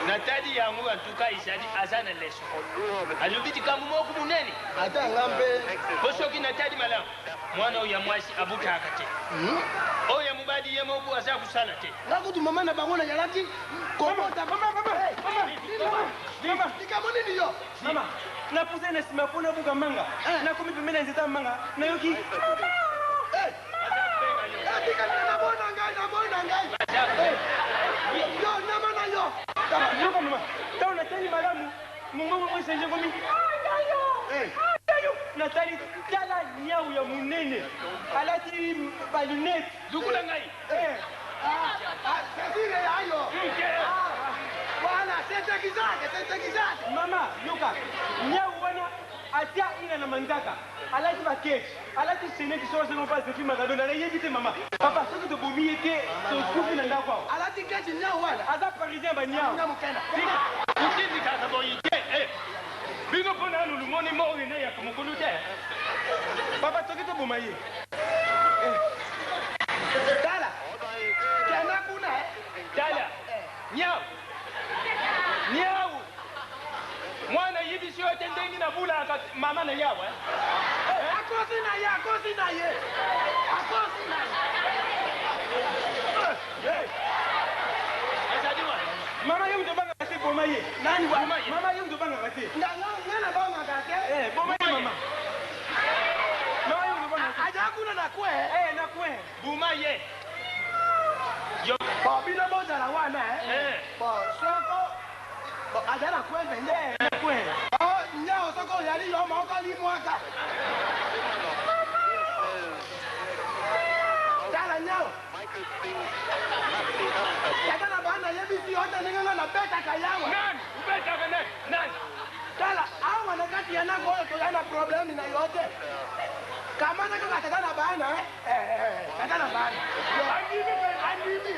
Natadi yangu antuka isadi asana leso. Alubiti kamu moku muneni. Ata ngambe. Bosoki natadi malamu. Mwana oya mwasi abuta akate. Oya mubadi ye moku asa kusala te. Ngakutu mama na bangona yalaki. Komota mama. Mama, nikamoni niyo. Mama, na puze na simapona buka manga. Na kumi pemena nzita manga. Na yoki. Nabona ngai. Yo nama na yo. Yoka mama. Tao na tani malamu. Mungu mwese nje ngomi. Natali tala nyau ya munene. Alati balunet. Dukula ngai. Sasire ayo. Wala sente kizake. Mama, yoka. Nyau wana atia ina na manzaka. Alati ba cake. Alati seneti so se no pas de film gadona na yebite mama. Papa soki to bomi ete to kufi na ndako. Alati cake nyau wana. Aza parisien ba nyau. Nyau mukena. Kutindi kaka boyi. Bingo pona lulu moni mo ina ya kumukulu te. Papa soki to bomaye. Dala. Kana kuna Dala. Nyau. Mwana yibi sio tendengi na bula mama na yawa. Akosi na ye. Mama yum to banga kati bomaye. Nani wa? Mama yum to banga kati. Ngana banga kake. Bomaye mama. Mama yum to banga kati. Aja kuna na kwe. Na kwe. Bumaye. Yo. Bina moja la wana soko. Aja na kwe vende. Na kwe. Nyao soko yali yo maoka li mwaka. Dala nyao. Yakana bana yebisi yote ninga na beta kayawa. Nani? Ubeta kana nani? Dala awa na kati yana goyo to yana problem na yote. Kama na kaka takana bana takana bana. Andimi.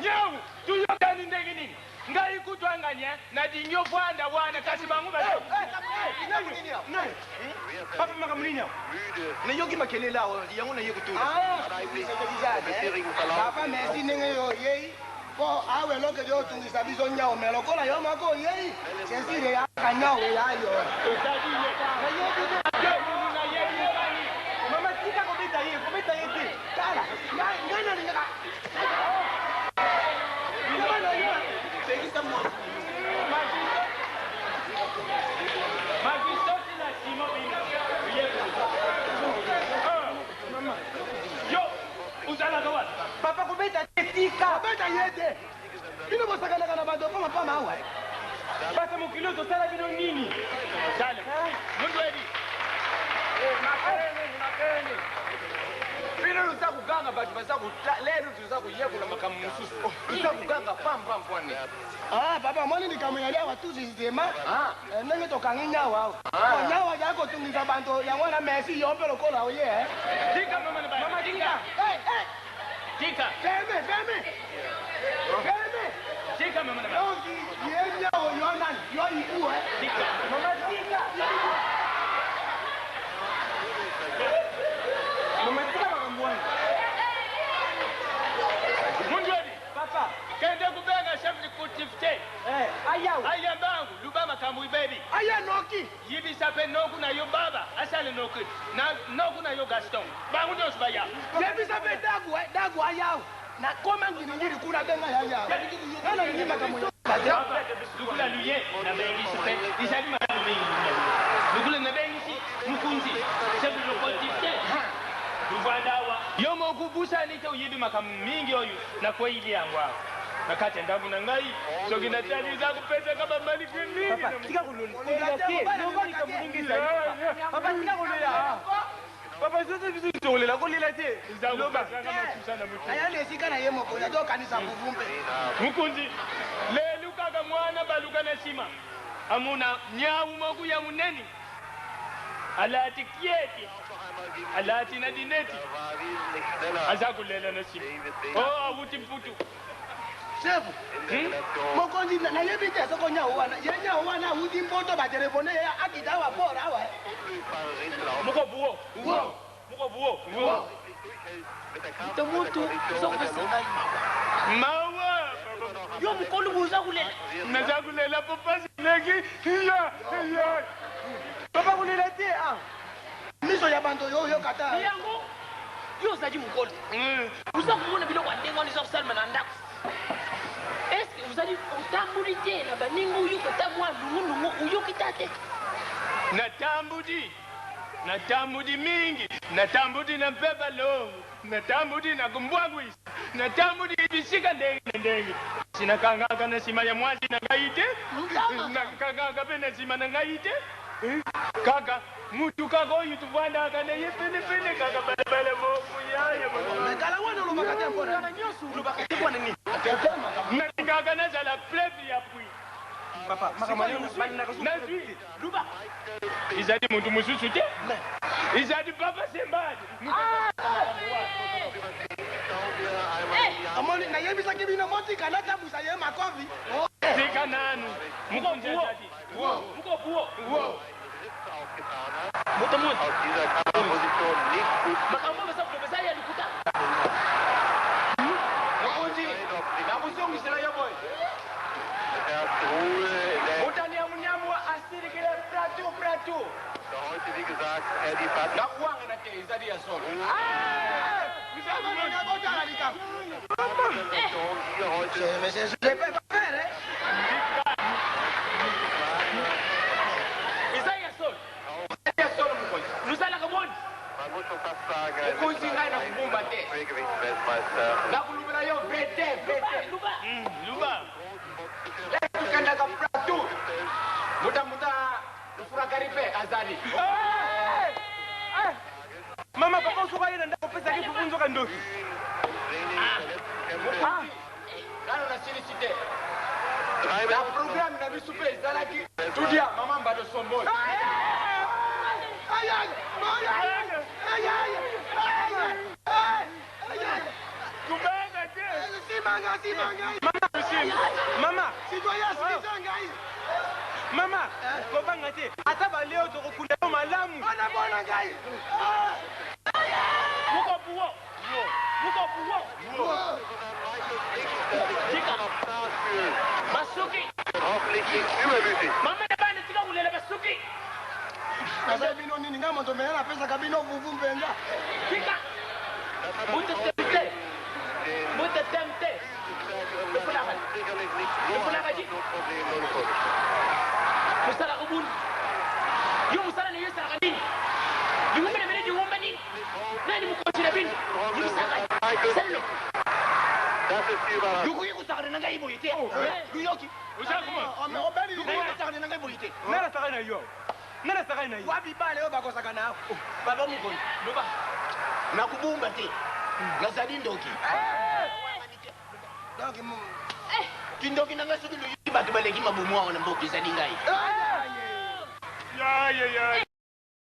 Nyau, tuyo kani ndegi nini? Ngai kutwanganya na dinyo bwanda bwana kasi bangu ba. Papa maka mlinya. Na yoki makelele awo yangu na yoki tu. Papa mesi ninge yo yei. Po awe loke yo tungisa biso nyao melokola yo mako yei. Sesire ya kanyao ya yo. Mama tika kometa ye. Kala, ngana ninga. Papa kometa tika. Beta yete. Bino bosakana kana bando pama awa. Papa mukilo to sala bino nini? Dale. Mundu edi. Makeni. Bino lusakuganga bati basaku lero tusakuyekula makamu mususu. Lusakuganga pam pwani. Papa mwani nikamwenyalia watu zizema. Nenge tokanginya wao. Nyawa yako tungisa bantu yangona mesi yompe lokola oye. Tika mama na baba. Tika. Tika. Feme. Tika mama na baba. Yenya oyona yo iku Tika. Mama tika. Mama tika makambuani. Mundu edi. Papa. Kende kubenga shamli kutifte. Ayaw. Ayambangu lubama kamui baby. aya noki. Yibi sape noku na yo baba. Asale noku. Na noku na yo Gaston. Bangu nyosu baya. Yebi sape dagu ayaw. Na koma ngiri kuna benga ayaw. Kana ni makamu. Dukula luye na bengi sape. Isali ma bengi. Dukula na bengi mukunzi. Sabe lo kutifte. Duvandawa. Yomo kubusa ni to yibi makamu mingi oyu na kwa ili yangwa. Nakati ndagu na ngai soki na tali za kupesa kama mali kwini. Papa tika kuloni. Nobody kamungiza. Papa tika kuloya. Papa zote vitu tolela kolila te. Loba kama tusana mutu. Ayale sikana yemo ko ya do kanisa kuvumbe. Mukunzi leluka ga mwana baluka na sima. Amuna nyawu mogu ya muneni. Alati kieti. Alati na dineti. Azakulela na sima. Oh awuti mputu. Sefu. Mokonzi na yebite soko nyawo wana udi mpoto ba telefone ya akidawa bora wa. Muko buo. Muko buo. Tomutu soko sanga. Mawa. Yo mukolo buza kulela. Naza kulela papa sineki. Ya. Papa kulela te ah. Miso ya bantu yo kata. Yango. Yo zaji mukolo. Uza kumona bilo kwa ndengo ni zokusalma na ndako. Est-ce que vous allez utambulite na baningo uyu kotamwa lungu uyu kitate? Natambudi mingi. Natambudi na mpeba longo. Natambudi na kumbwagwisi. Natambudi ibisika ndenge. Sina kangaka na sima ya mwazi na ngaite. Na kangaka pe na sima na ngaite. Kaka, mutu kaka oyu tuvanda kane ye pene kaka balabala moku yaye moku. Mekala wana lo bakate mbona. Na nyosu lo bakate kwa nini? Na kaka na la plebe ya pui. Papa, makamani banina kasu. Nazwi. Luba. Izadi muntu mususu te? Izadi papa sembadi. Amoni na yebisa kibina moti kanata busa ye makovi. Tika nanu. Muko njazadi. Muko buo. Muko muti. Aus dieser Kampfposition nicht gut. Makambo basa kubesa ya likuta. Mukunzi, nakusongisela yo boy. Erst Ruhe in der Utani ya munyamu wa asiri kile plateau. heute, wie gesagt, die Partie. Nakuwanga na te izadi ya solo. Hier heute Je peux pas faire. Isaiah Sol. Ya solo mukunzi. Nusala kaboni. man muss schon fast sagen, Mukunzi ngai nakubumba te. Schwergewichtsweltmeister. Nakulumela yo vete. Luba. Luba. Tukenda ka plateau. Muta ufura karipe azali. Mama papa usuka ina ndako pesa kitu funzo kandoki. Nano na silicite. Na programme na bisupe ezalaki. Tudia mama mbado somboni. Kubanga te. Mama, Citoyen citizen guys. mama, kobanga te. Ata ba leo to kokunda yo malamu. Ona bona guys. Muko buo. Masuki. Hoffentlich nicht übermütig. Mama na bana tika kulela basuki. Sasa bino nini ngamo to mena pesa kabino vuvu mpenza. Tika. Muta temte. Sicherlich nicht so problemlos. Musala kubuni. Yo musala ni yesa kanini. Yumbe na meneji ngombe nini? Nani mkochira binti? Salme. Das ist die Überraschung. Yuko yuko sakana nanga ibo yite. Yuyoki. Usakuma. Ome obeli yuko sakana nanga boyite. Nana saka na yo. Nana saka na yo. Wapi bale yo bako sakana. Baba mkono. Luba. Nakubumba te. Ngazadi ndoki. Donc mon. Kindoki nanga suki ndo yuki batu baleki mabumu wao na mboki zadi ngai. Ya.